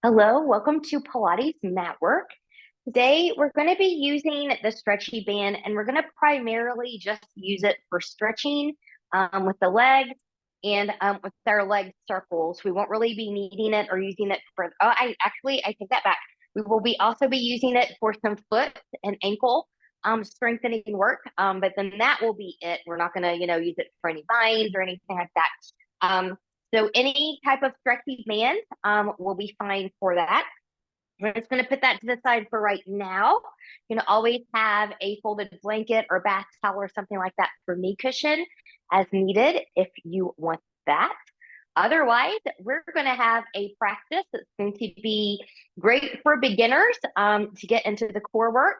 Hello, welcome to Pilates Matwork. Today, we're going to be using the stretchy band and we're going to primarily just use it for stretching with the legs and with our leg circles. We won't really be needing it or using it for, I take that back. We will also be using it for some foot and ankle strengthening work, but then that will be it. We're not going to, use it for any binds or anything like that. So any type of stretchy band will be fine for that. We're just going to put that to the side for right now. You can always have a folded blanket or bath towel or something like that for knee cushion as needed if you want that. Otherwise, we're going to have a practice that's going to be great for beginners to get into the core work.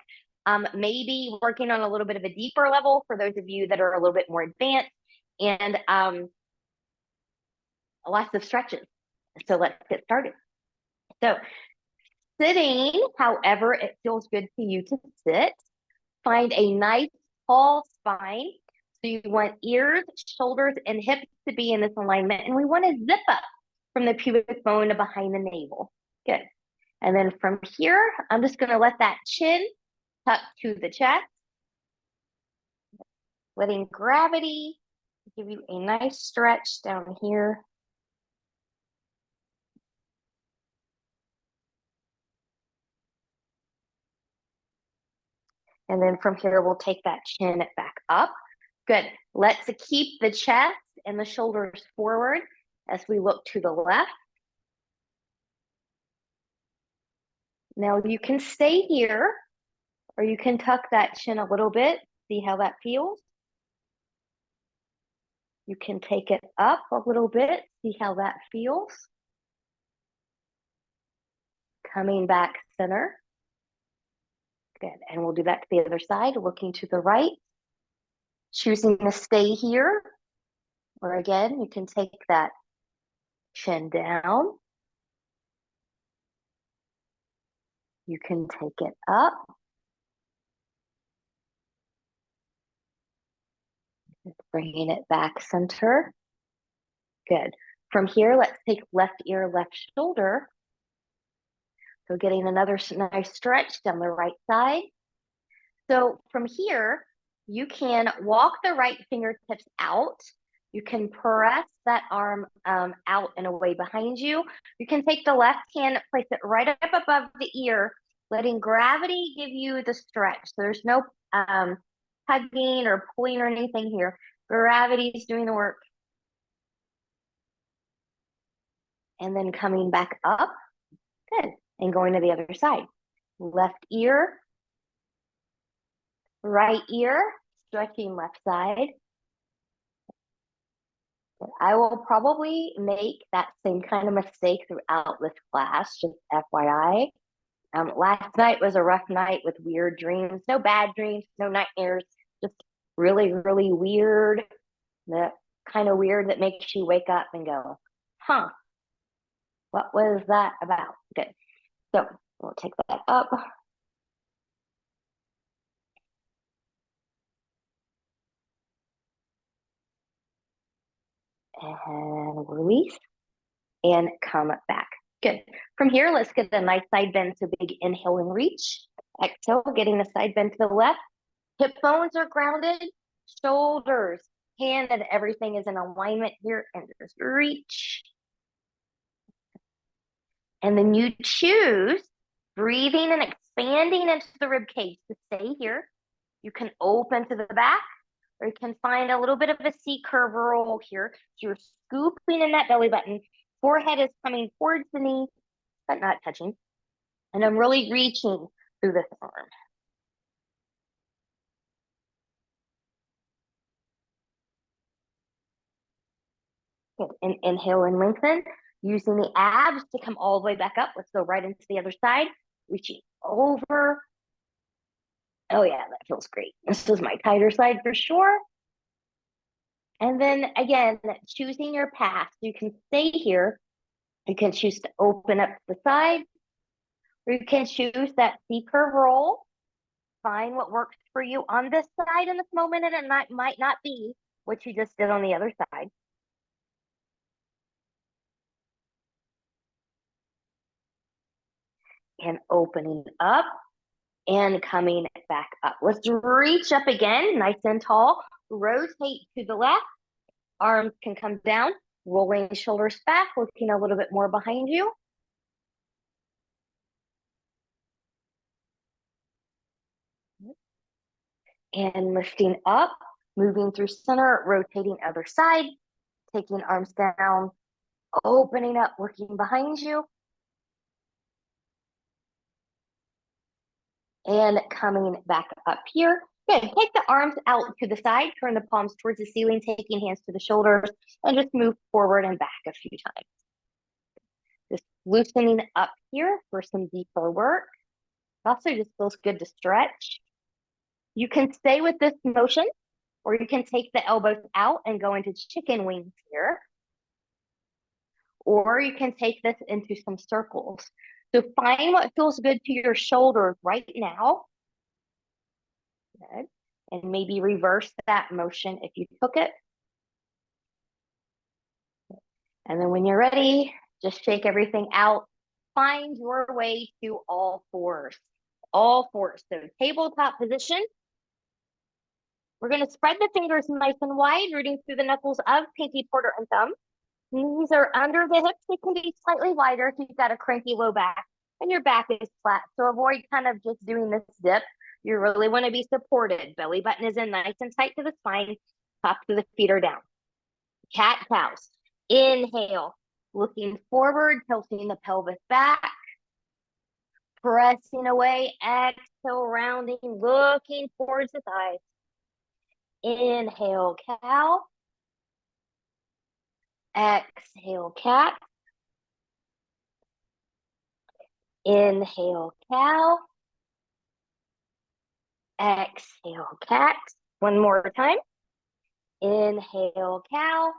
Maybe working on a little bit of a deeper level for those of you that are a little bit more advanced, and lots of stretches. So let's get started. So sitting, however it feels good to you to sit, find a nice tall spine. So you want ears, shoulders, and hips to be in this alignment. And we want to zip up from the pubic bone to behind the navel. Good. And then from here, I'm just going to let that chin tuck to the chest, letting gravity give you a nice stretch down here. And then from here, we'll take that chin back up. Good. Let's keep the chest and the shoulders forward as we look to the left. Now you can stay here, or you can tuck that chin a little bit. See how that feels? You can take it up a little bit. See how that feels? Coming back center. Good. And we'll do that to the other side, looking to the right. Choosing to stay here, or again, you can take that chin down. You can take it up. Bringing it back center. Good. From here, let's take left ear, left shoulder. So getting another nice stretch down the right side. So from here, you can walk the right fingertips out. You can press that arm out and away behind you. You can take the left hand, place it right up above the ear, letting gravity give you the stretch. So there's no tugging or pulling or anything here. Gravity is doing the work. And then coming back up. Good. And going to the other side. Left ear, right ear, stretching left side. I will probably make that same kind of mistake throughout this class, just FYI. Last night was a rough night with weird dreams. No bad dreams, no nightmares, just really, really weird. The kind of weird that makes you wake up and go, huh, what was that about? Good. So we'll take that up. And release and come back. Good. From here, let's get a nice side bend. So big inhale and reach. Exhale, getting the side bend to the left. Hip bones are grounded. Shoulders, hand, and everything is in alignment here. And just reach. And then you choose breathing and expanding into the rib cage to stay here. You can open to the back, or you can find a little bit of a C curve roll here. So you're scooping in that belly button. Forehead is coming towards the knee, but not touching. And I'm really reaching through this arm. Good. And inhale and lengthen. Using the abs to come all the way back up. Let's go right into the other side. Reaching over. Oh yeah, that feels great. This is my tighter side for sure. And then again, choosing your path. You can stay here. You can choose to open up the side, or you can choose that C curve roll. Find what works for you on this side in this moment, and it might not be what you just did on the other side. and opening up and coming back up. Let's reach up again, nice and tall. Rotate to the left. Arms can come down, rolling shoulders back, looking a little bit more behind you. And lifting up, moving through center, rotating other side, taking arms down, opening up, looking behind you. And coming back up here. Good. Take the arms out to the side, turn the palms towards the ceiling, taking hands to the shoulders, and just move forward and back a few times. Just loosening up here for some deeper work. It also just feels good to stretch. You can stay with this motion, or you can take the elbows out and go into chicken wings here. Or you can take this into some circles. So find what feels good to your shoulders right now. Good. And maybe reverse that motion if you took it. And then when you're ready, just shake everything out. Find your way to all fours. All fours. So tabletop position. We're going to spread the fingers nice and wide, rooting through the knuckles of pinky, pointer, and thumb. Knees are under the hips. They can be slightly wider if you've got a cranky low back and your back is flat. So avoid kind of just doing this dip. You really want to be supported. Belly button is in nice and tight to the spine. Top of the feet are down. Cat cows. Inhale. Looking forward, tilting the pelvis back. Pressing away. Exhale, rounding, looking towards the thighs. Inhale, cow. Exhale, cat. Inhale, cow. Exhale, cat. One more time. Inhale, cow.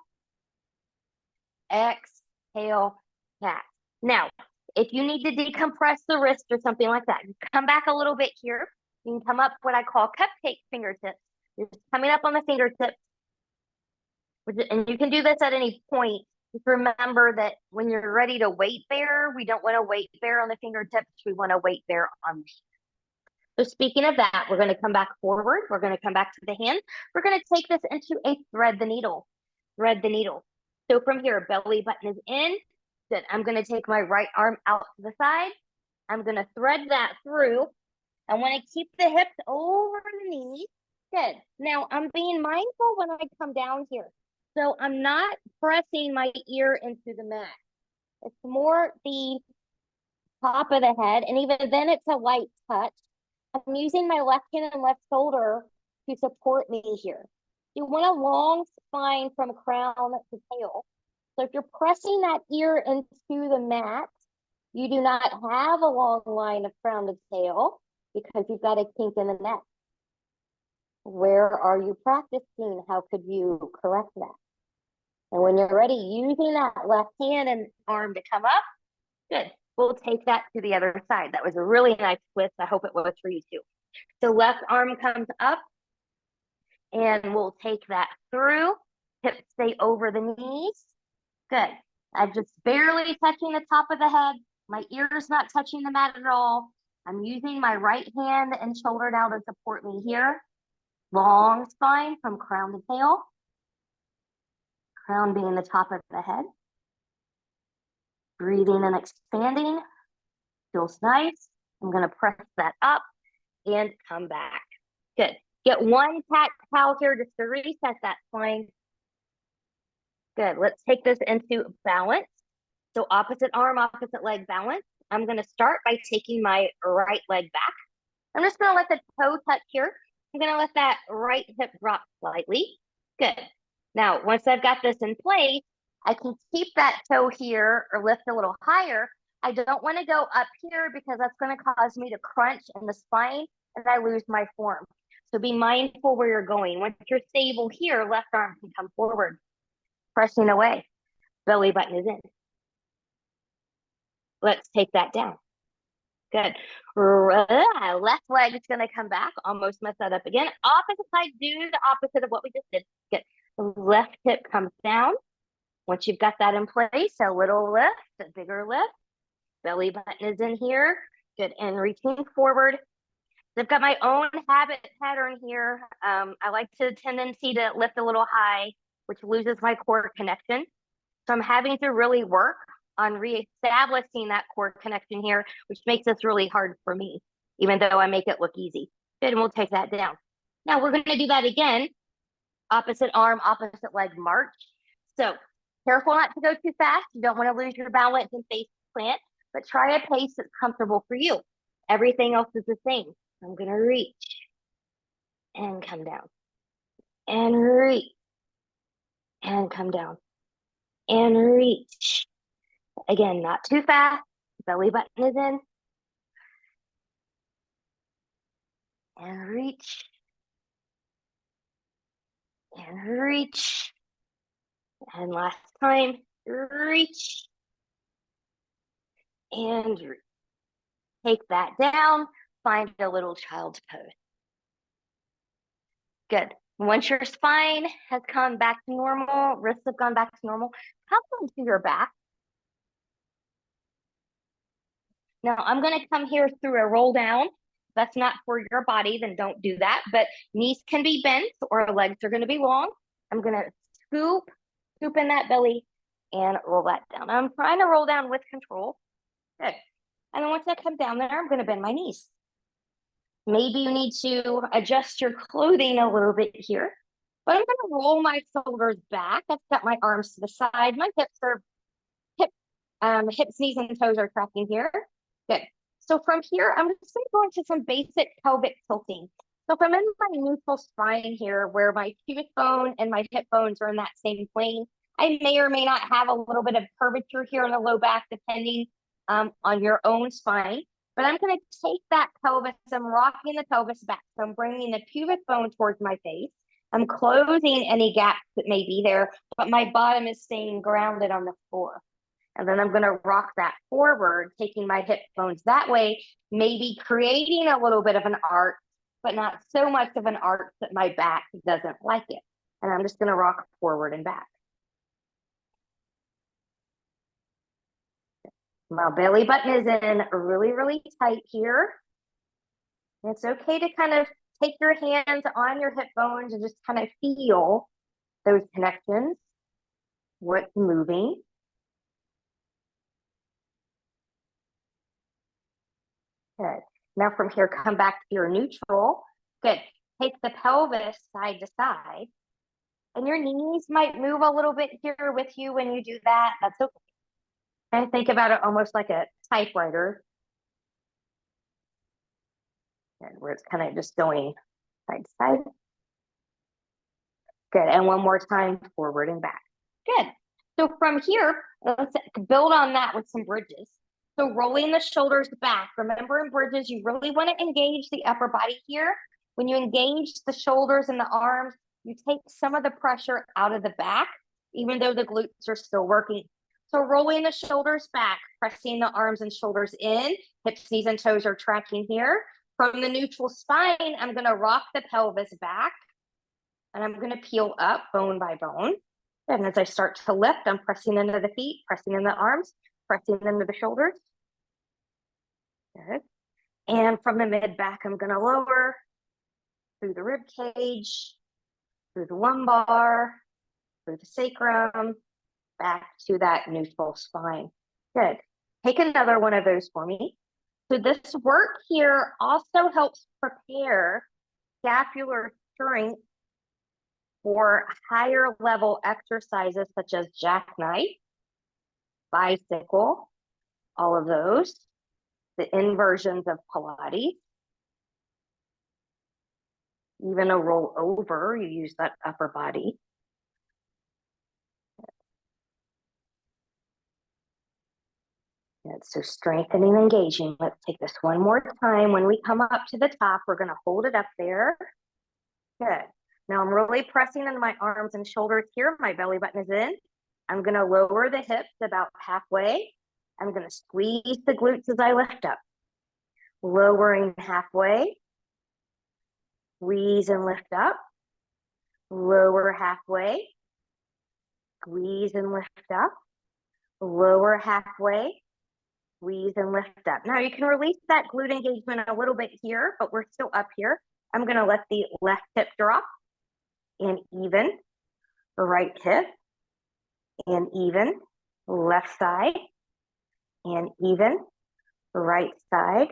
Exhale, cat. Now, if you need to decompress the wrist or something like that, come back a little bit here. You can come up what I call cupcake fingertips. You're just coming up on the fingertips. And you can do this at any point. Just remember that when you're ready to weight bear, we don't want to weight bear on the fingertips. We want to weight bear on the So speaking of that, we're going to come back forward. We're going to come back to the hand. We're going to take this into a thread the needle. Thread the needle. So from here, belly button is in. Good. I'm going to take my right arm out to the side. I'm going to thread that through. I want to keep the hips over the knees. Good. Now I'm being mindful when I come down here. So I'm not pressing my ear into the mat. It's more the top of the head. And even then it's a light touch. I'm using my left hand and left shoulder to support me here. You want a long spine from crown to tail. So if you're pressing that ear into the mat, you do not have a long line of crown to tail because you've got a kink in the neck. Where are you practicing? How could you correct that? And when you're ready, using that left hand and arm to come up, good. We'll take that to the other side. That was a really nice twist. I hope it was for you too. So left arm comes up and we'll take that through. Hips stay over the knees. Good. I'm just barely touching the top of the head. My ear's not touching the mat at all. I'm using my right hand and shoulder now to support me here. Long spine from crown to tail. Crown being the top of the head. Breathing and expanding. Feels nice. I'm going to press that up and come back. Good. Get one cat cow here just to reset that spine. Good. Let's take this into balance. So opposite arm, opposite leg balance. I'm going to start by taking my right leg back. I'm just going to let the toe touch here. I'm going to let that right hip drop slightly. Good. Now, once I've got this in place, I can keep that toe here or lift a little higher. I don't want to go up here because that's going to cause me to crunch in the spine and I lose my form. So be mindful where you're going. Once you're stable here, left arm can come forward, pressing away. Belly button is in. Let's take that down. Good. Left leg is going to come back. Almost messed that up again. Opposite side, do the opposite of what we just did. Good. The left hip comes down. Once you've got that in place, a little lift, a bigger lift. Belly button is in here. Good. And reaching forward. I've got my own habit pattern here. I like the tendency to lift a little high, which loses my core connection. So I'm having to really work on reestablishing that core connection here, which makes this really hard for me, even though I make it look easy. Good, and we'll take that down. Now we're going to do that again. Opposite arm, opposite leg march. So careful not to go too fast. You don't want to lose your balance and face plant, but try a pace that's comfortable for you. Everything else is the same. I'm going to reach and come down and reach and come down and reach. Again, not too fast. Belly button is in. And reach. And reach. And last time, reach. And reach. Take that down. Find a little child's pose. Good. Once your spine has come back to normal, wrists have gone back to normal, come into your back. Now I'm going to come here through a roll down. If that's not for your body, then don't do that. But knees can be bent or legs are going to be long. I'm going to scoop in that belly and roll that down. I'm trying to roll down with control. Good. And then once I come down there, I'm going to bend my knees. Maybe you need to adjust your clothing a little bit here, but I'm going to roll my shoulders back. I've got my arms to the side. My hips are hips, knees, and toes are tracking here. Good. So from here, I'm just going to go into some basic pelvic tilting. So if I'm in my neutral spine here, where my pubic bone and my hip bones are in that same plane, I may or may not have a little bit of curvature here in the low back, depending on your own spine. But I'm going to take that pelvis, I'm rocking the pelvis back. So I'm bringing the pubic bone towards my face. I'm closing any gaps that may be there, but my bottom is staying grounded on the floor. And then I'm going to rock that forward, taking my hip bones that way, maybe creating a little bit of an arch, but not so much of an arch that my back doesn't like it. And I'm just going to rock forward and back. My belly button is in really, really tight here. It's okay to kind of take your hands on your hip bones and just kind of feel those connections, what's moving. Good. Now from here, come back to your neutral. Good. Take the pelvis side to side. And your knees might move a little bit here with you when you do that. That's okay. And think about it almost like a typewriter. And where it's kind of just going side to side. Good. And one more time, forward and back. Good. So from here, let's build on that with some bridges. So rolling the shoulders back. Remember, in bridges, you really want to engage the upper body here. When you engage the shoulders and the arms, you take some of the pressure out of the back, even though the glutes are still working. So rolling the shoulders back, pressing the arms and shoulders in, hips, knees, and toes are tracking here. From the neutral spine, I'm going to rock the pelvis back, and I'm going to peel up bone by bone. And as I start to lift, I'm pressing into the feet, pressing in the arms, pressing into the shoulders. Good. And from the mid back, I'm going to lower through the rib cage, through the lumbar, through the sacrum, back to that neutral spine. Good. Take another one of those for me. So this work here also helps prepare scapular strength for higher level exercises such as jackknife, bicycle, all of those, the inversions of Pilates, even a roll over, you use that upper body. Good. So strengthening, engaging. Let's take this one more time. When we come up to the top, we're going to hold it up there. Good. Now I'm really pressing into my arms and shoulders here. My belly button is in. I'm going to lower the hips about halfway. I'm going to squeeze the glutes as I lift up. Lowering halfway. Squeeze and lift up. Lower halfway. Squeeze and lift up. Lower halfway. Squeeze and lift up. Now you can release that glute engagement a little bit here, but we're still up here. I'm going to let the left hip drop and even, right hip and even, left side and even, right side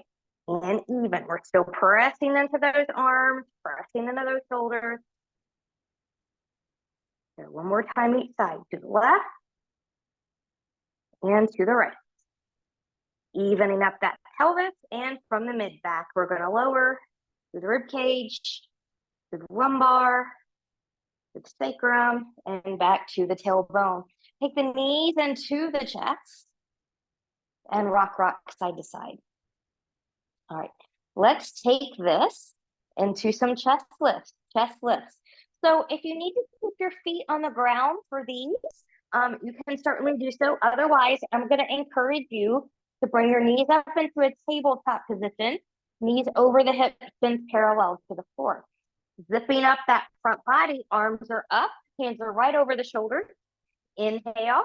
and even. We're still pressing into those arms, pressing into those shoulders. So one more time each side, to the left and to the right. Evening up that pelvis, and from the mid back, we're going to lower to the rib cage, to the lumbar, to the sacrum, and back to the tailbone. Take the knees into the chest and rock side to side. All right, let's take this into some chest lifts. So if you need to keep your feet on the ground for these, you can certainly do so. Otherwise, I'm going to encourage you to bring your knees up into a tabletop position, knees over the hips, shins parallel to the floor. Zipping up that front body, arms are up, hands are right over the shoulders. Inhale,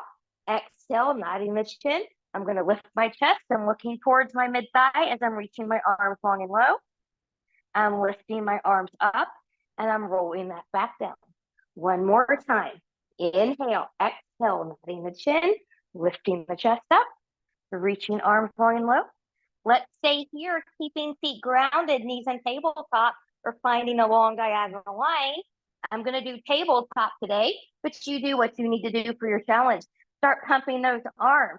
exhale, nodding the chin. I'm going to lift my chest. I'm looking towards my mid-thigh as I'm reaching my arms long and low. I'm lifting my arms up, and I'm rolling that back down. One more time. Inhale, exhale, nodding the chin, lifting the chest up, reaching arms long and low. Let's stay here, keeping feet grounded, knees on tabletop, or finding a long diagonal line. I'm going to do tabletop today, but you do what you need to do for your challenge. Start pumping those arms.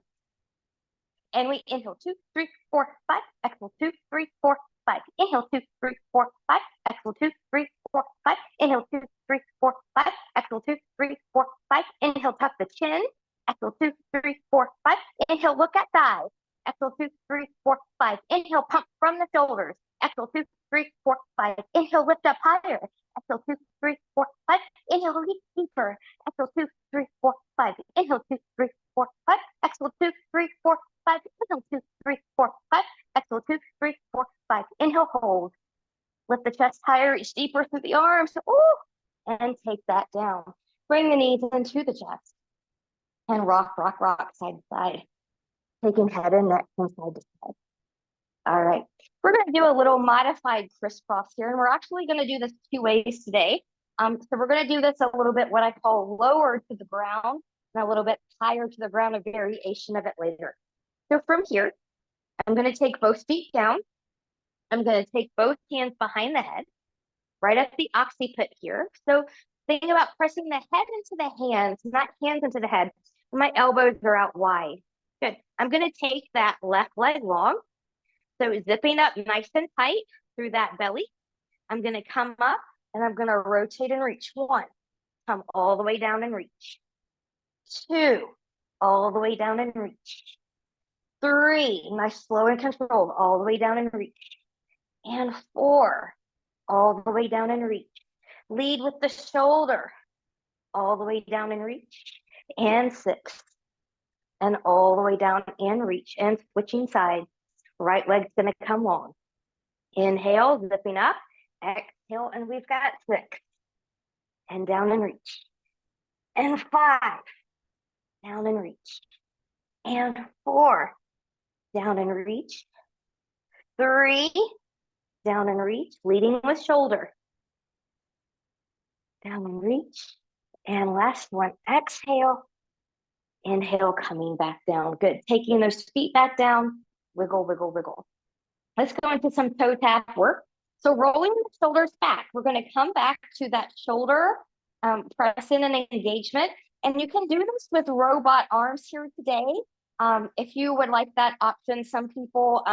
And we inhale 2, 3, 4, 5. Exhale 2, 3, 4, 5. Inhale 2, 3, 4, 5. Exhale 2, 3, 4, 5. Inhale 2, 3, 4, 5. Exhale 2, 3, 4, 5. Inhale, tuck the chin. Exhale 2, 3, 4, 5. Inhale, look at thighs. Exhale 2, 3, 4, 5. Inhale, pump from the shoulders. Exhale 2, 3, 4, 5. Inhale, lift up higher. Exhale 2, 3, 4, 5. Inhale, reach deeper. Exhale 2, 3, 4, 5. Inhale 2, 3, 4, 5. Exhale 2, 3, 4, 5. Inhale 2, 3, 4, 5. Exhale 2, 3, 4, 5. Inhale, hold. Lift the chest higher, reach deeper through the arms. Ooh, and take that down. Bring the knees into the chest. And rock side to side. Taking head and neck from side to side. All right. We're going to do a little modified crisscross here, and we're actually going to do this 2 ways today. So we're going to do this a little bit what I call lower to the ground and a little bit higher to the ground, a variation of it later. So from here, I'm going to take both feet down. I'm going to take both hands behind the head, right up the occiput here. So think about pressing the head into the hands, not hands into the head. My elbows are out wide. Good. I'm going to take that left leg long. So zipping up nice and tight through that belly. I'm going to come up and I'm going to rotate and reach. 1, come all the way down and reach. 2, all the way down and reach. 3, nice, slow and controlled, all the way down and reach. And 4, all the way down and reach. Lead with the shoulder, all the way down and reach. And 6, and all the way down and reach. And switching sides. Right leg's going to come long. Inhale, zipping up. Exhale, and we've got 6. And down and reach. And 5. Down and reach. And 4. Down and reach. 3. Down and reach. Leading with shoulder. Down and reach. And last one, exhale. Inhale, coming back down. Good. Taking those feet back down. Wiggle, wiggle, wiggle. Let's go into some toe tap work. So rolling the shoulders back, we're going to come back to that shoulder press in and engagement. And you can do this with robot arms here today. If you would like that option, some people,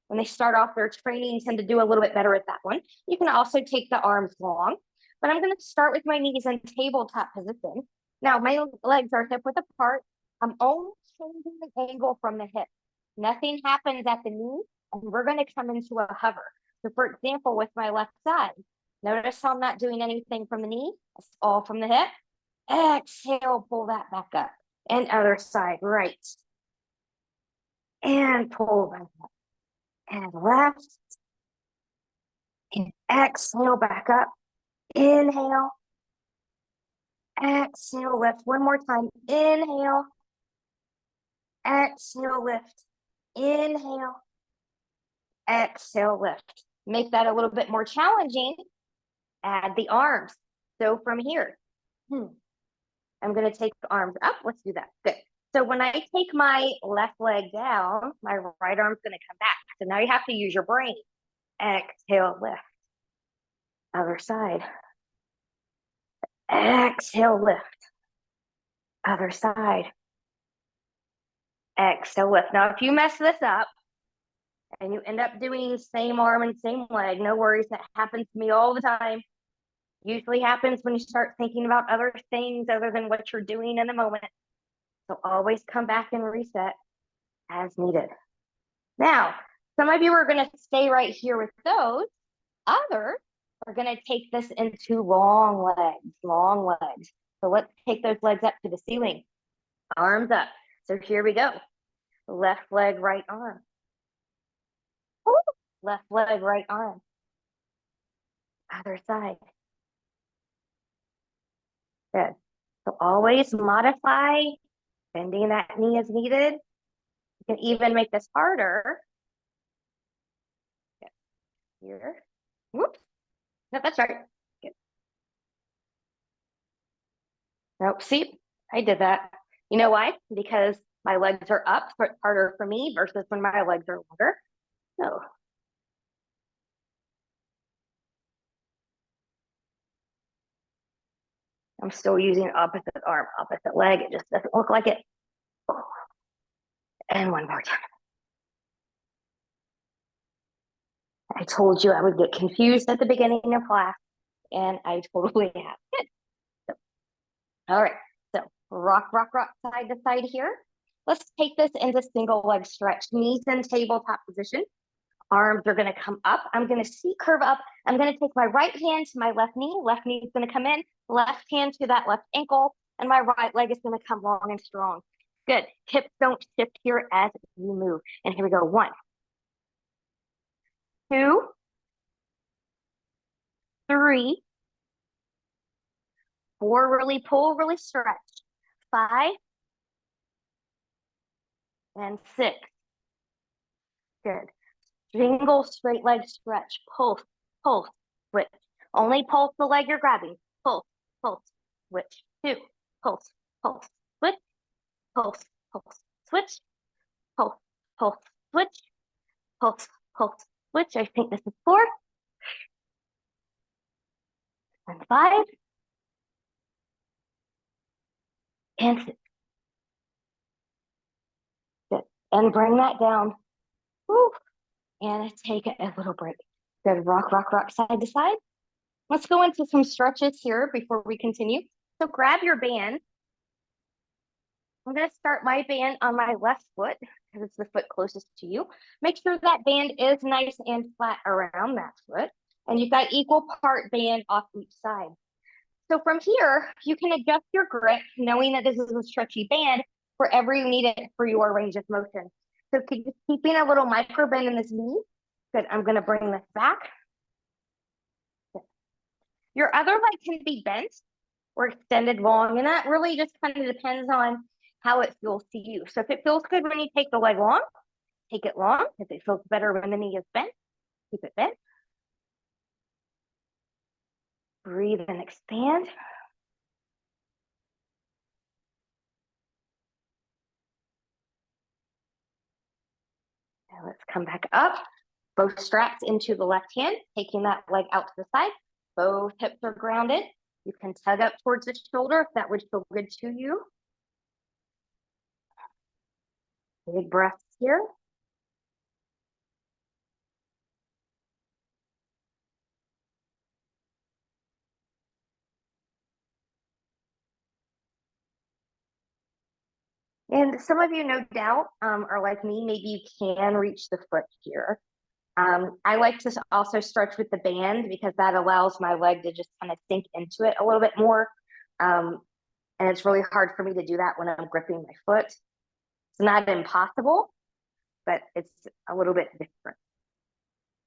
when they start off their training, tend to do a little bit better at that one. You can also take the arms long, but I'm going to start with my knees in tabletop position. Now, my legs are hip width apart. I'm only changing the angle from the hip. Nothing happens at the knee, and we're going to come into a hover. So for example, with my left side, notice how I'm not doing anything from the knee. It's all from the hip. Exhale, pull that back up. And other side, right. And pull back up. And left. And exhale, back up. Inhale. Exhale, lift. One more time. Inhale. Exhale, lift. Inhale, exhale, lift. Make that a little bit more challenging. Add the arms. So from here, I'm going to take the arms up. Let's do that. Good. So when I take my left leg down, my right arm's going to come back. So now you have to use your brain. Exhale, lift. Other side. Exhale, lift. Other side. Exhale, lift. Now, if you mess this up and you end up doing same arm and same leg, no worries. That happens to me all the time. Usually happens when you start thinking about other things other than what you're doing in the moment. So always come back and reset as needed. Now, some of you are going to stay right here with those. Others are going to take this into long legs, long legs. So let's take those legs up to the ceiling. Arms up. So here we go. Left leg, right arm. Ooh. Left leg, right arm. Other side. Good. So always modify, bending that knee as needed. You can even make this harder. Good. Here. Whoops. No, that's right. Good. Nope. See, I did that. You know why? Because my legs are up, so it's harder for me versus when my legs are longer. So I'm still using opposite arm, opposite leg. It just doesn't look like it. And one more time. I told you I would get confused at the beginning of class, and I totally have. Good. So, all right. So rock, rock, rock, side to side here. Let's take this into single leg stretch. Knees in tabletop position. Arms are going to come up. I'm going to C-curve up. I'm going to take my right hand to my left knee. Left knee is going to come in. Left hand to that left ankle. And my right leg is going to come long and strong. Good. Hips don't shift here as you move. And here we go. 1, 2, 3, 4. Really pull, really stretch. 5 and 6. Good. Single straight leg stretch. Pulse, pulse, switch. Only pulse the leg you're grabbing. Pulse, pulse, switch. 2, pulse, pulse, switch. Pulse, pulse, switch. Pulse, pulse, switch. Pulse, pulse, switch. I think this is 4 and 5 and 6. Good. And bring that down. Woo. And take a little break. Good. Rock, rock, rock, side to side. Let's go into some stretches here before we continue. So grab your band. I'm going to start my band on my left foot because it's the foot closest to you. Make sure that band is nice and flat around that foot. And you've got equal part band off each side. So from here, you can adjust your grip, knowing that this is a stretchy band, wherever you need it for your range of motion. So keeping a little micro bend in this knee. Good. I'm going to bring this back. Good. Your other leg can be bent or extended long, and that really just kind of depends on how it feels to you. So if it feels good when you take the leg long, take it long. If it feels better when the knee is bent, keep it bent. Breathe and expand. And let's come back up. Both straps into the left hand, taking that leg out to the side. Both hips are grounded. You can tug up towards the shoulder if that would feel good to you. Big breaths here. And some of you, no doubt, are like me. Maybe you can reach the foot here. I like to also stretch with the band because that allows my leg to just kind of sink into it a little bit more. And it's really hard for me to do that when I'm gripping my foot. It's not impossible, but it's a little bit different.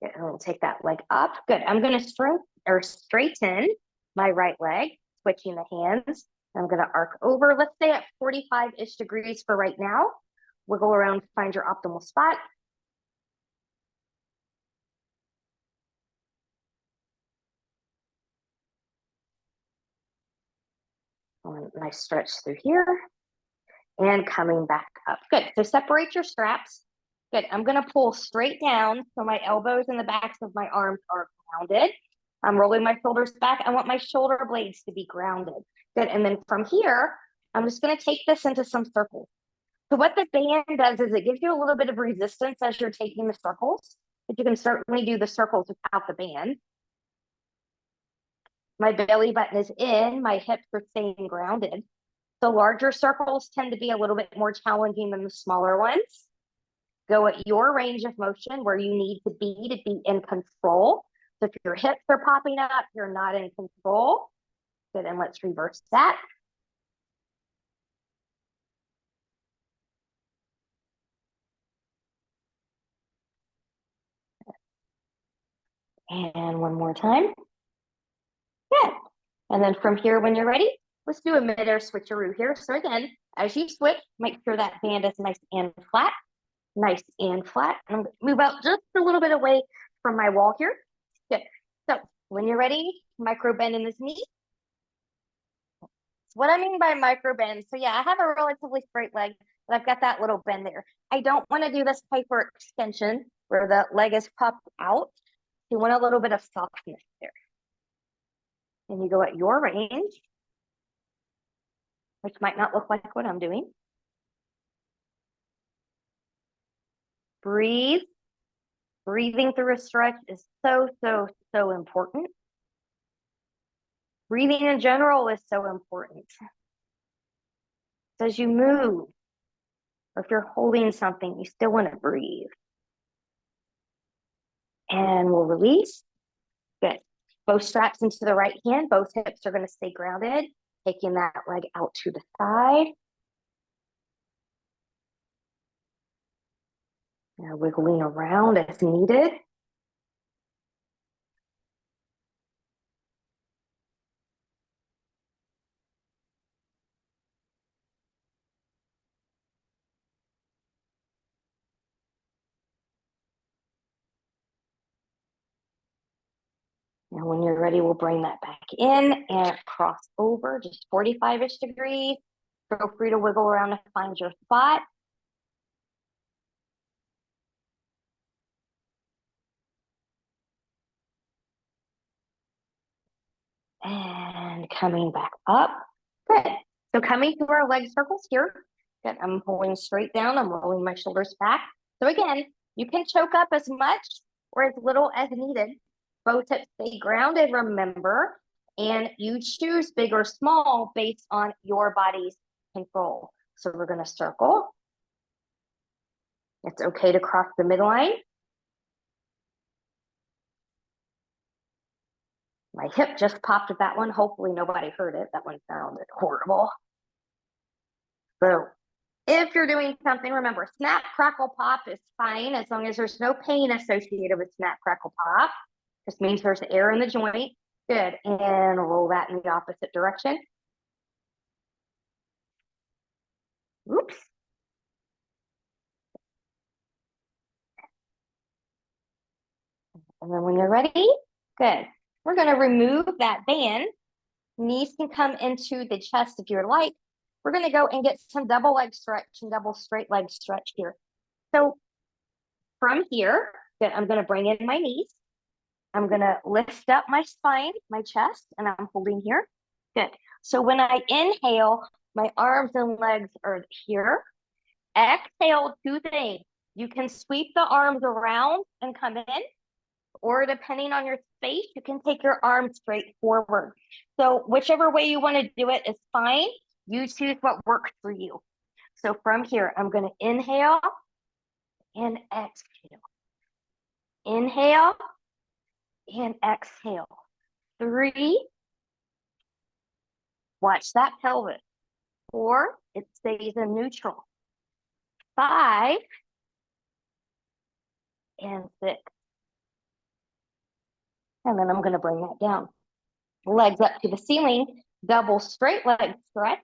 And we'll take that leg up. Good. I'm going to straighten my right leg, switching the hands. I'm going to arc over. Let's stay at 45-ish degrees for right now. Wiggle around, find your optimal spot. Nice stretch through here and coming back up. Good. So separate your straps. Good. I'm going to pull straight down so my elbows and the backs of my arms are grounded. I'm rolling my shoulders back. I want my shoulder blades to be grounded. Good. And then from here, I'm just going to take this into some circles. So what the band does is it gives you a little bit of resistance as you're taking the circles, but you can certainly do the circles without the band. My belly button is in, my hips are staying grounded. The larger circles tend to be a little bit more challenging than the smaller ones. Go at your range of motion where you need to be in control. So if your hips are popping up, you're not in control. Good, and let's reverse that. And one more time. Good. And then from here, when you're ready, let's do a mid-air switcheroo here. So again, as you switch, make sure that band is nice and flat. Nice and flat. And I'm going to move out just a little bit away from my wall here. Good. So when you're ready, micro bend in this knee. What I mean by micro bend, so yeah, I have a relatively straight leg, but I've got that little bend there. I don't want to do this hyper extension where the leg is popped out. You want a little bit of softness there. And you go at your range, which might not look like what I'm doing. Breathe. Breathing through a stretch is so, so, so important. Breathing in general is so important. So as you move, or if you're holding something, you still want to breathe. And we'll release. Good. Both straps into the right hand. Both hips are going to stay grounded. Taking that leg out to the side. Now wiggling around as needed. Now when you're ready, we'll bring that back in and cross over just 45-ish degrees. Feel free to wiggle around to find your spot. And coming back up. Good. So coming through our leg circles here. Good. I'm pulling straight down. I'm rolling my shoulders back. So again, you can choke up as much or as little as needed. Both hips stay grounded, remember, and you choose big or small based on your body's control. So we're going to circle. It's okay to cross the midline. My hip just popped at that one. Hopefully nobody heard it. That one sounded horrible. So if you're doing something, remember, snap, crackle, pop is fine as long as there's no pain associated with snap, crackle, pop. This means there's air in the joint. Good. And roll that in the opposite direction. Oops. And then when you're ready, good. We're going to remove that band. Knees can come into the chest if you're like. We're going to go and get some double leg stretch and double straight leg stretch here. So from here, good, I'm going to bring in my knees. I'm going to lift up my spine, my chest, and I'm holding here. Good. So when I inhale, my arms and legs are here. Exhale, two things. You can sweep the arms around and come in, or depending on your space, you can take your arms straight forward. So whichever way you want to do it is fine. You choose what works for you. So from here, I'm going to inhale and exhale. Inhale and exhale. 3. Watch that pelvis. 4, it stays in neutral. 5 and 6. And then I'm going to bring that down. Legs up to the ceiling, double straight leg stretch.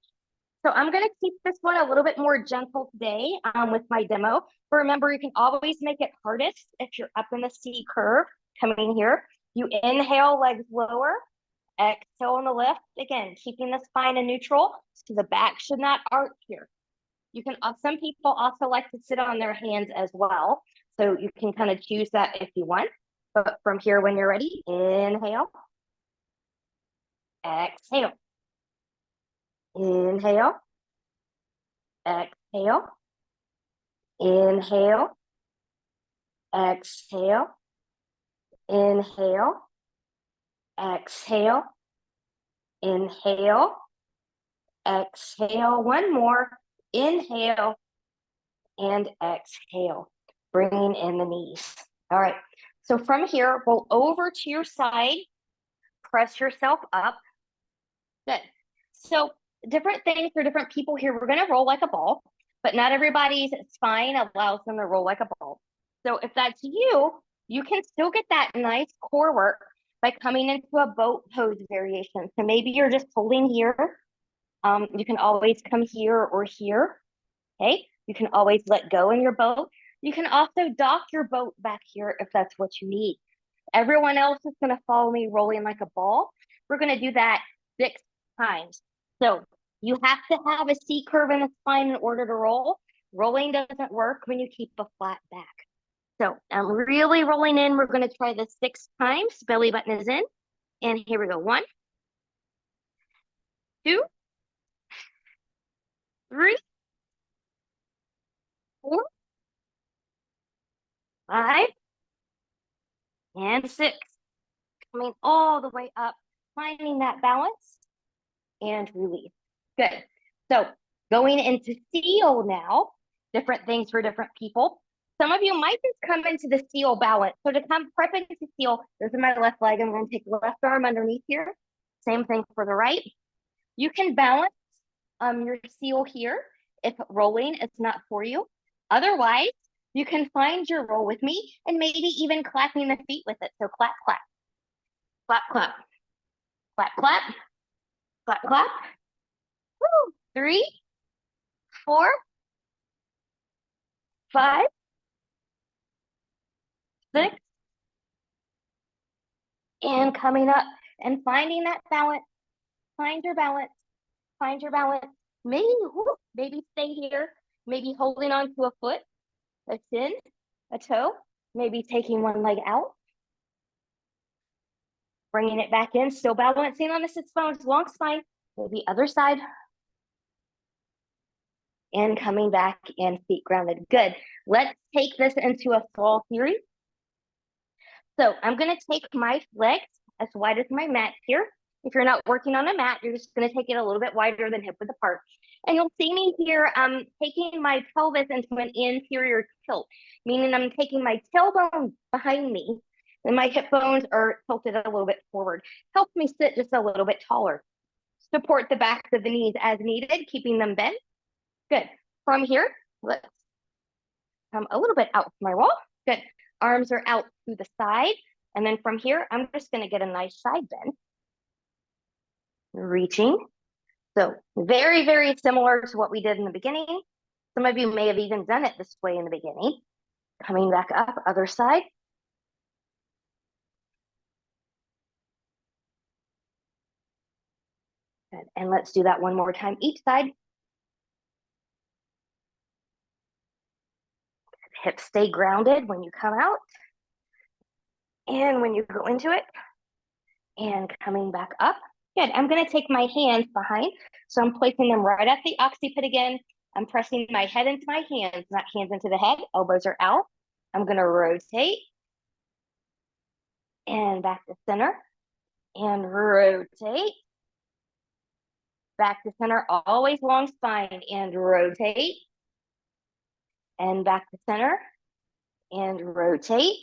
So I'm going to keep this one a little bit more gentle today with my demo. But remember, you can always make it hardest if you're up in the C curve coming here. You inhale, legs lower, exhale on the lift. Again, keeping the spine in neutral so the back should not arch here. You can, some people also like to sit on their hands as well. So you can kind of choose that if you want. But from here, when you're ready, inhale, exhale, inhale, exhale, inhale, exhale, inhale, exhale, inhale, exhale. One more, inhale, and exhale, bringing in the knees. All right, so from here, roll over to your side, press yourself up. Good. So different things for different people here. We're going to roll like a ball, but not everybody's spine allows them to roll like a ball. So if that's you, you can still get that nice core work by coming into a boat pose variation. So maybe you're just holding here. You can always come here or here. Okay. You can always let go in your boat. You can also dock your boat back here if that's what you need. Everyone else is going to follow me rolling like a ball. We're going to do that 6 times. So you have to have a C curve in the spine in order to roll. Rolling doesn't work when you keep a flat back. So I'm really rolling in. We're going to try this 6 times. Belly button is in. And here we go. 1, 2, 3, 4, 5, and 6. Coming all the way up, finding that balance and release. Good. So going into seal now, different things for different people. Some of you might just come into the seal balance. So to come prep into seal, this is my left leg. I'm going to take the left arm underneath here. Same thing for the right. You can balance your seal here if rolling is not for you. Otherwise, you can find your roll with me and maybe even clapping the feet with it. So clap, clap, clap, clap, clap, clap, clap, clap. Woo. 3, 4, 5, 6, and coming up and finding that balance. Find your balance. Find your balance. Maybe stay here. Maybe holding on to a foot, a shin, a toe. Maybe taking one leg out. Bringing it back in. Still balancing on the sits bones, long spine. Maybe other side. And coming back and feet grounded. Good. Let's take this into a fall theory. So I'm going to take my legs as wide as my mat here. If you're not working on a mat, you're just going to take it a little bit wider than hip width apart. And you'll see me here taking my pelvis into an anterior tilt, meaning I'm taking my tailbone behind me and my hip bones are tilted a little bit forward. Helps me sit just a little bit taller. Support the backs of the knees as needed, keeping them bent. Good. From here, let's come a little bit out from my wall. Good. Arms are out to the side. And then from here, I'm just going to get a nice side bend. Reaching. So very, very similar to what we did in the beginning. Some of you may have even done it this way in the beginning. Coming back up, other side. Good. And let's do that one more time each side. Hips stay grounded when you come out. And when you go into it. And coming back up. Good. I'm going to take my hands behind. So I'm placing them right at the occiput again. I'm pressing my head into my hands, not hands into the head. Elbows are out. I'm going to rotate. And back to center. And rotate. Back to center. Always long spine. And rotate. And back to center. And rotate.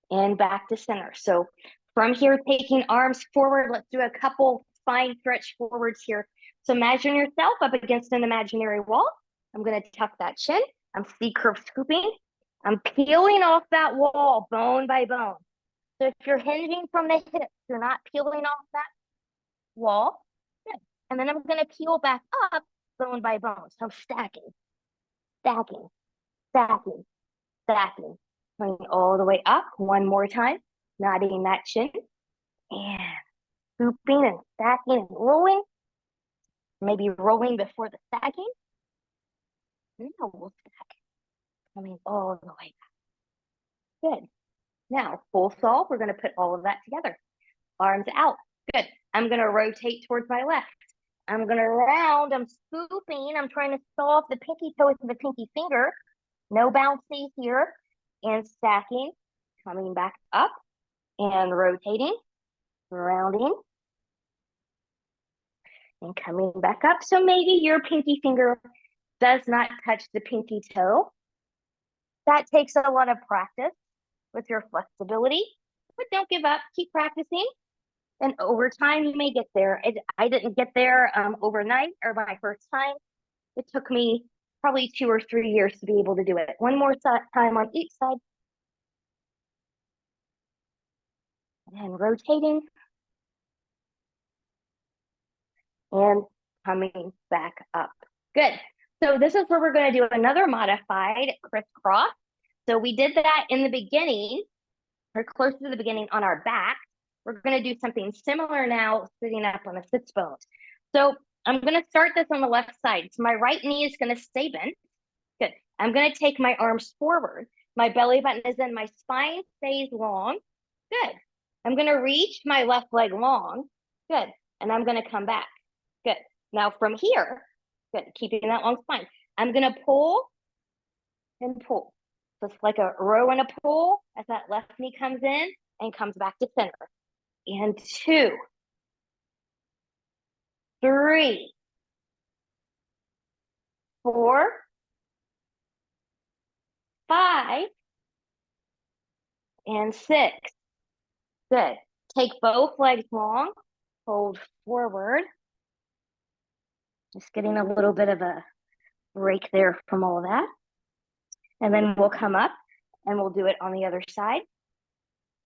And back to center. So from here, taking arms forward, let's do a couple spine stretch forwards here. So imagine yourself up against an imaginary wall. I'm going to tuck that chin. I'm C-curve scooping. I'm peeling off that wall bone by bone. So if you're hinging from the hips, you're not peeling off that wall. Good. And then I'm going to peel back up bone by bone. So stacking, stacking, stacking, stacking. Coming all the way up one more time, nodding that chin, and scooping and stacking and rolling. Maybe rolling before the stacking. Now we'll stack. Coming all the way back. Good. Now, full solve, we're going to put all of that together. Arms out. Good. I'm going to rotate towards my left. I'm going to round. I'm scooping. I'm trying to saw off the pinky toe with the pinky finger. No bouncy here. And stacking. Coming back up and rotating. Rounding. And coming back up. So maybe your pinky finger does not touch the pinky toe. That takes a lot of practice with your flexibility, but don't give up. Keep practicing. And over time, you may get there. I didn't get there overnight or my first time. It took me probably 2 or 3 years to be able to do it. One more time on each side. And rotating. And coming back up. Good. So this is where we're going to do another modified crisscross. So we did that in the beginning, or close to the beginning on our back. We're going to do something similar now, sitting up on the sits bones. So I'm going to start this on the left side. So my right knee is going to stay bent. Good. I'm going to take my arms forward. My belly button is in, my spine stays long. Good. I'm going to reach my left leg long. Good. And I'm going to come back. Good. Now from here, good, keeping that long spine, I'm going to pull and pull. So it's like a row and a pull as that left knee comes in and comes back to center. And 2, 3, 4, 5, and 6. Good. Take both legs long, hold forward. Just getting a little bit of a break there from all of that. And then we'll come up and we'll do it on the other side.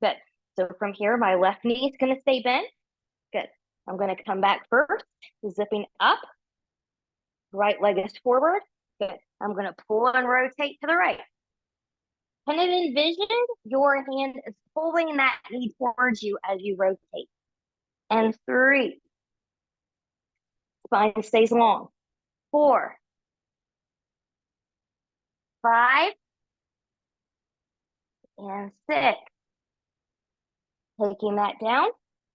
Good. So from here, my left knee is going to stay bent. Good. I'm going to come back first, zipping up. Right leg is forward. Good. I'm going to pull and rotate to the right. Can it envision your hand is pulling that knee towards you as you rotate? And 3. Spine stays long. 4, 5, and 6. Taking that down.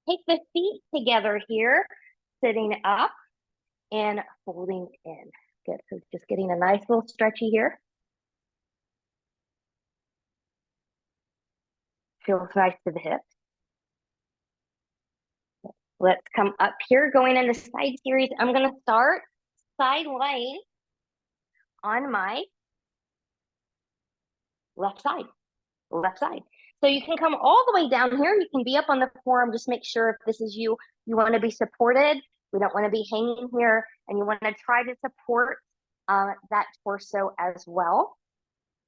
Take the feet together here, sitting up and folding in. Good. So just getting a nice little stretchy here. Feels nice to the hips. Let's come up here, going into side series. I'm going to start side lying on my left side. So you can come all the way down here. You can be up on the forearm. Just make sure if this is you, you want to be supported. We don't want to be hanging here, and you want to try to support that torso as well.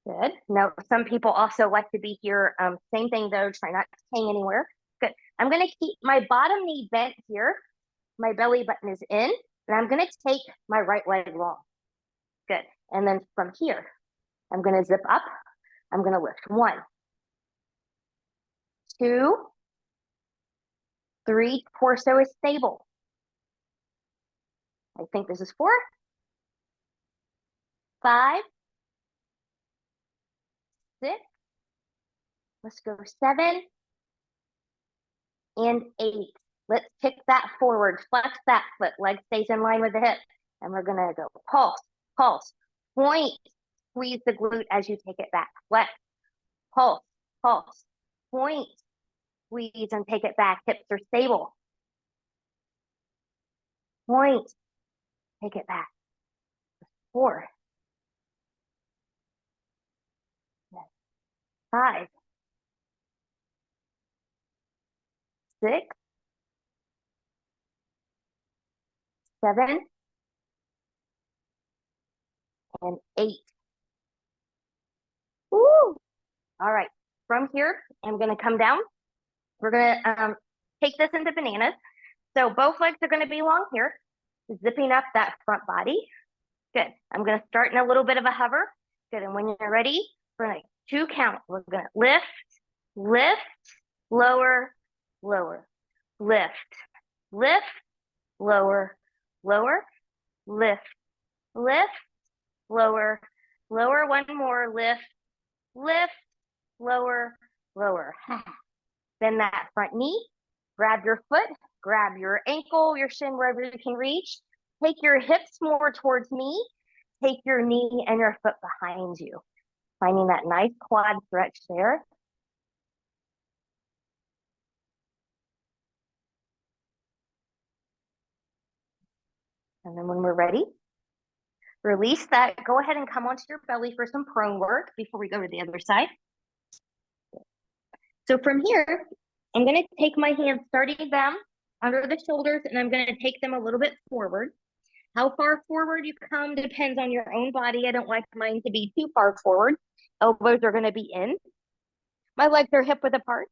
Good. Now, some people also like to be here. Same thing though, try not to hang anywhere. Good. I'm going to keep my bottom knee bent here. My belly button is in, and I'm going to take my right leg long. Good. And then from here, I'm going to zip up. I'm going to lift. 1, 2, 3, torso is stable. I think this is 4, 5, 6, let's go 7, and 8. Let's kick that forward, flex that foot, leg stays in line with the hip. And we're gonna go pulse, pulse, point, squeeze the glute as you take it back, flex, pulse, pulse, point, squeeze and take it back, hips are stable. Point, take it back. 4, 5, 6, 7, and 8. Woo! All right, from here, I'm gonna come down. We're gonna take this into bananas. So both legs are gonna be long here, zipping up that front body. Good. I'm going to start in a little bit of a hover. Good. And when you're ready, we're going to 2 count. We're going to lift, lift, lower, lower, lift, lift, lower, lower, lift, lift, lower, lower. One more, lift, lift, lower, lower. Bend that front knee, grab your foot, grab your ankle, your shin, wherever you can reach. Take your hips more towards me. Take your knee and your foot behind you. Finding that nice quad stretch there. And then when we're ready, release that. Go ahead and come onto your belly for some prone work before we go to the other side. So from here, I'm going to take my hands, starting them under the shoulders, and I'm going to take them a little bit forward. How far forward you come depends on your own body. I don't like mine to be too far forward. Elbows are going to be in. My legs are hip width apart.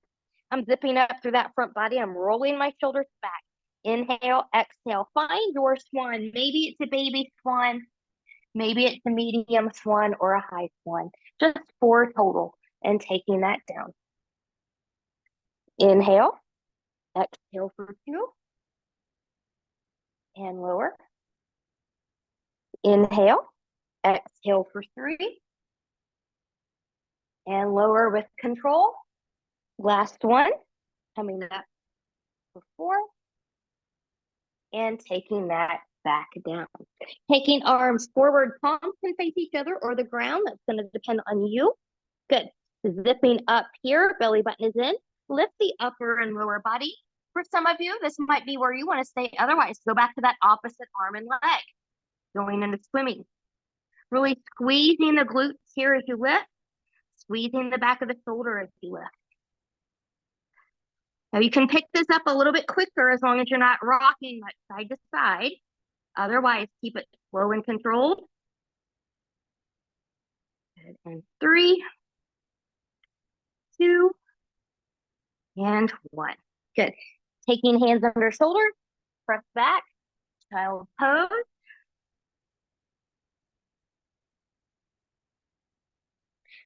I'm zipping up through that front body. I'm rolling my shoulders back. Inhale, exhale. Find your swan. Maybe it's a baby swan. Maybe it's a medium swan or a high swan. Just 4 total. And taking that down. Inhale, exhale for 2. And lower. Inhale, exhale for 3. And lower with control. Last one, coming up for 4. And taking that back down. Taking arms forward, palms can face each other or the ground. That's going to depend on you. Good. Zipping up here, belly button is in. Lift the upper and lower body. For some of you, this might be where you want to stay. Otherwise, go back to that opposite arm and leg. Going into swimming. Really squeezing the glutes here as you lift. Squeezing the back of the shoulder as you lift. Now you can pick this up a little bit quicker as long as you're not rocking much side to side. Otherwise, keep it slow and controlled. And 3, 2, and 1. Good. Taking hands under shoulders, press back, child pose.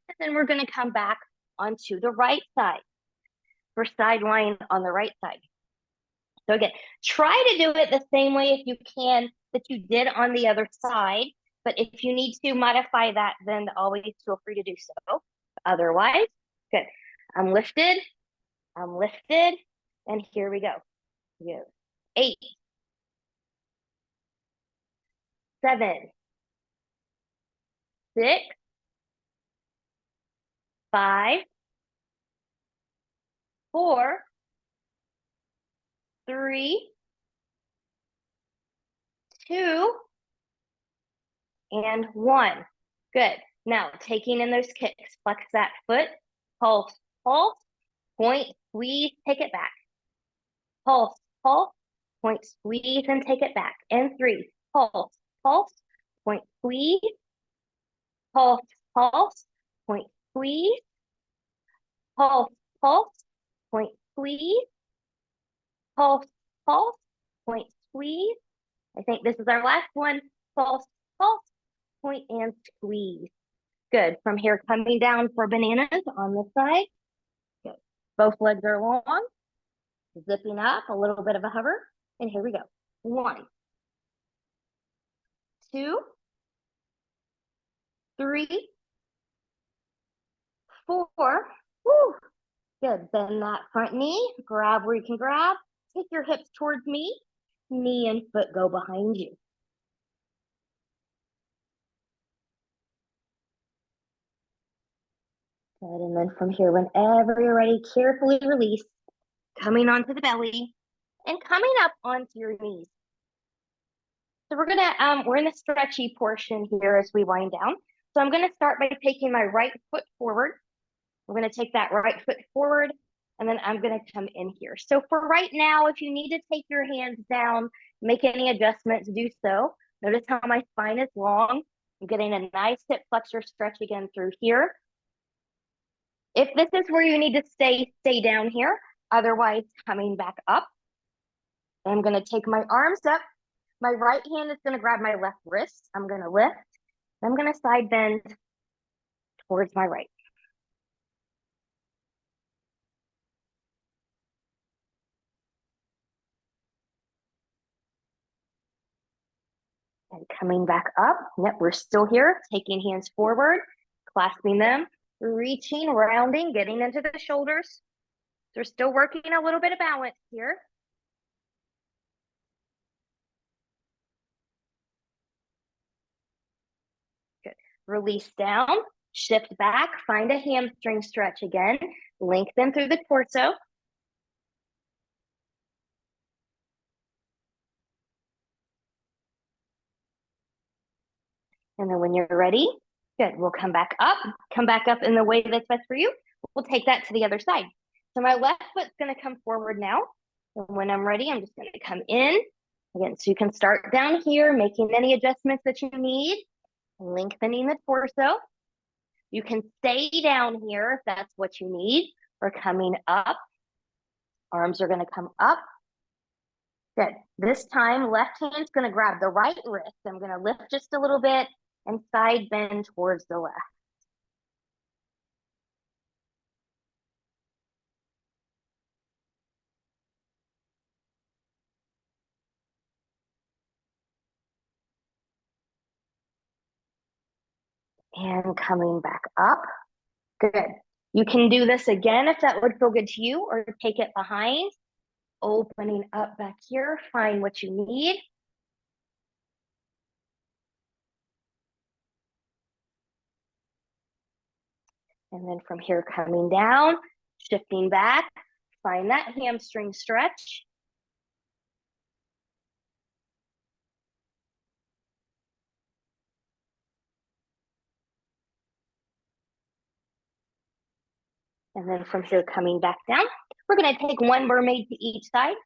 And then we're going to come back onto the right side for side lying on the right side. So again, try to do it the same way if you can that you did on the other side. But if you need to modify that, then always feel free to do so. Otherwise, good. I'm lifted, and here we go. 8, 7, 6, 5, 4, 3, 2, and 1. Good. Now, taking in those kicks, flex that foot, pulse, pulse, point, squeeze, take it back. Pulse, pulse, point, squeeze, and take it back. And 3, pulse, pulse, point, squeeze, pulse, pulse, point, squeeze, pulse, pulse, point, squeeze, pulse, pulse, point, squeeze. I think this is our last one. Pulse, pulse, point, and squeeze. Good. From here, coming down for bananas on this side. Good. Both legs are long. Zipping up, a little bit of a hover. And here we go. 1, 2, 3, 4. Woo. Good. Bend that front knee. Grab where you can grab. Take your hips towards me. Knee and foot go behind you. Good. And then from here, whenever you're ready, carefully release. Coming onto the belly and coming up onto your knees. So we're in the stretchy portion here as we wind down. So I'm gonna start by taking my right foot forward. We're gonna take that right foot forward, and then I'm gonna come in here. So for right now, if you need to take your hands down, make any adjustments, do so. Notice how my spine is long. I'm getting a nice hip flexor stretch again through here. If this is where you need to stay down here. Otherwise, coming back up. I'm gonna take my arms up. My right hand is going to grab my left wrist. I'm going to lift. I'm going to side bend towards my right. And coming back up. Yep, we're still here. Taking hands forward, clasping them, reaching, rounding, getting into the shoulders. So we're still working a little bit of balance here. Good. Release down, shift back, find a hamstring stretch again. Lengthen through the torso. And then when you're ready, good, we'll come back up in the way that's best for you. We'll take that to the other side. So my left foot's gonna come forward now. And when I'm ready, I'm just gonna come in. Again, so you can start down here, making any adjustments that you need, lengthening the torso. You can stay down here if that's what you need. We're coming up. Arms are gonna come up. Good. This time, left hand's gonna grab the right wrist. I'm gonna lift just a little bit and side bend towards the left. And coming back up. Good. You can do this again if that would feel good to you, or take it behind. Opening up back here, find what you need. And then from here, coming down, shifting back, find that hamstring stretch. And then from here, coming back down, we're gonna take one mermaid to each side.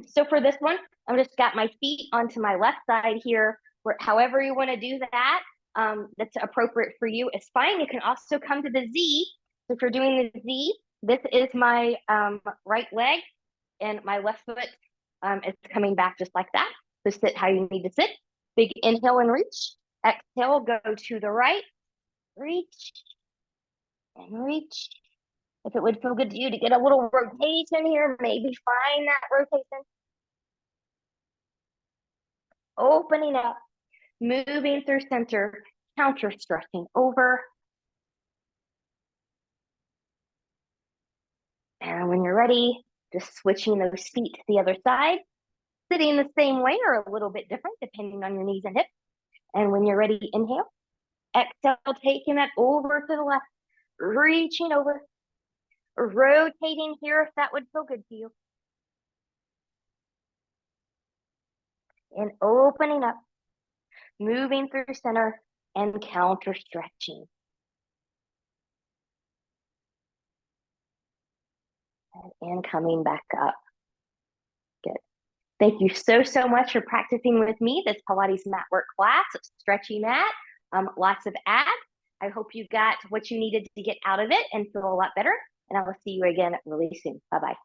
So for this one, I've just got my feet onto my left side here, where however you wanna do that, that's appropriate for you is fine. You can also come to the Z. So if you're doing the Z, this is my right leg, and my left foot is coming back just like that. So sit how you need to sit. Big inhale and reach. Exhale, go to the right, reach, and reach. If it would feel good to you to get a little rotation here, maybe find that rotation. Opening up, moving through center, counter stretching over. And when you're ready, just switching those feet to the other side, sitting the same way or a little bit different depending on your knees and hips. And when you're ready, inhale, exhale, taking that over to the left, reaching over, rotating here if that would feel good to you. And opening up, moving through center and counter stretching. And coming back up. Good. Thank you so much for practicing with me this Pilates Matwork class, stretchy mat, lots of abs. I hope you got what you needed to get out of it and feel a lot better. And I will see you again really soon. Bye-bye.